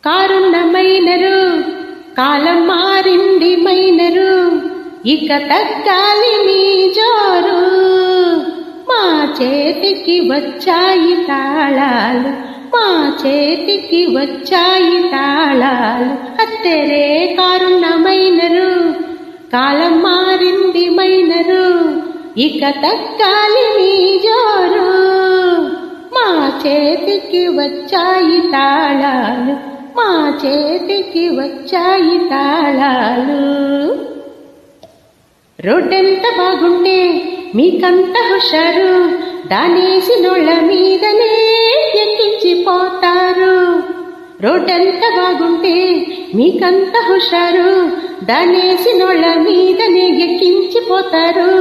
కారుణ్యమైనరు కాలం మారింది మైనరు ఇక తగ్గాలి మీ జోరు మా చేతికి వచ్చాయి తాళాలు మా చేతికి వచ్చాయి తాళాలు అత్తరే కారుణ్యమైనరు కాలం మారింది మైనరు ఇక తగ్గాలి మీ జోరు మా చేతికి వచ్చాయి తాళాలు మా చేతికి వచ్చాయి తాళాలు రోడ్డెంత బాగుంటే మీకంత హుషారు దానేసినోళ్ళ మీదనే ఎక్కించిపోతారు రోడ్డెంత బాగుంటే మీకంత హుషారు దానేసినోళ్ళ మీదనే ఎక్కించిపోతారు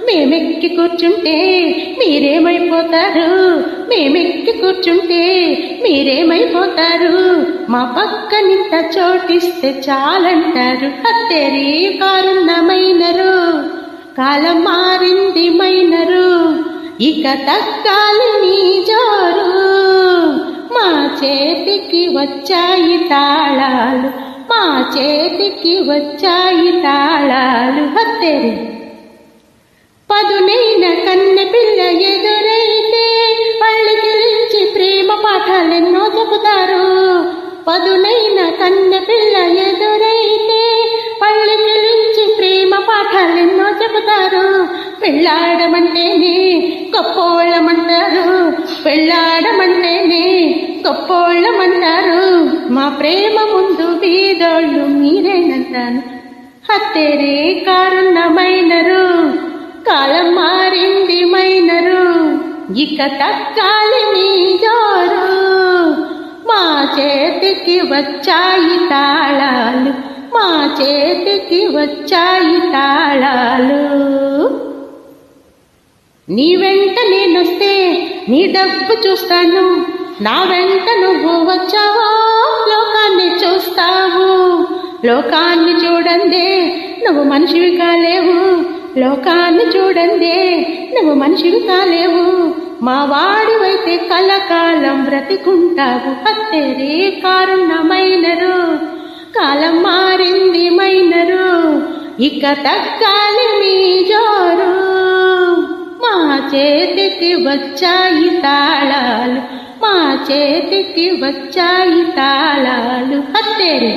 మేమెక్కి కూర్చుంటే మీరేమైపోతారు మేమెక్కి కూర్చుంటే మీరేమైపోతారు మా పక్కనింత చోటిస్తే చాలంటారు అత్తేరి కారుణ్యమైనరు కాలం మారింది మైనరు ఇక తగ్గాలి మీ జోరు మా చేతికి వచ్చాయి తాళాలు మా చేతికి వచ్చాయి తాళాలు అత్తేరి పదునైన కన్నె పిల్ల ఎదురైతే పళ్ళికిలించి ప్రేమ పాఠాలెన్నో చెబుతారు పదునైన కన్నె పిల్ల ఎదురైతే పళ్ళికిలించి ప్రేమ పాఠాలెన్నో చెబుతారు పెళ్ళాడమంటేనే గొప్పోళ్ళమంటారు పెళ్ళాడమంటేనే గొప్పోళ్ళమంటారు మా ప్రేమ ముందు బీదోళ్ళు మీరేనంటాను అత్తేరే కారుణ్యమైనరు కాలం మారింది మైనరు ఇక తగ్గాలి మీ జోరు మా చేతికి వచ్చాయి తాళాలు మా చేతికి వచ్చాయి తాళాలు నీ వెంట నేనొస్తే నీ డబ్బు చూస్తాను నా వెంట నువ్వు వచ్చావో లోకాన్ని చూస్తావు లోకాన్ని చూడందే నువ్వు మనిషివి కాలేవు లోకాన్ని చూడందే నువ్వు మనిషివి కాలేవు మా వాడివైతే కలకాలం బ్రతికుంటావు అత్తేరే కారుణ్యమైనరు కాలం మారింది మైనరు ఇక తగ్గాలి మీ జోరు మా చేతికి వచ్చాయి తాళాలు మా చేతికి వచ్చాయి తాళాలు అత్తేరే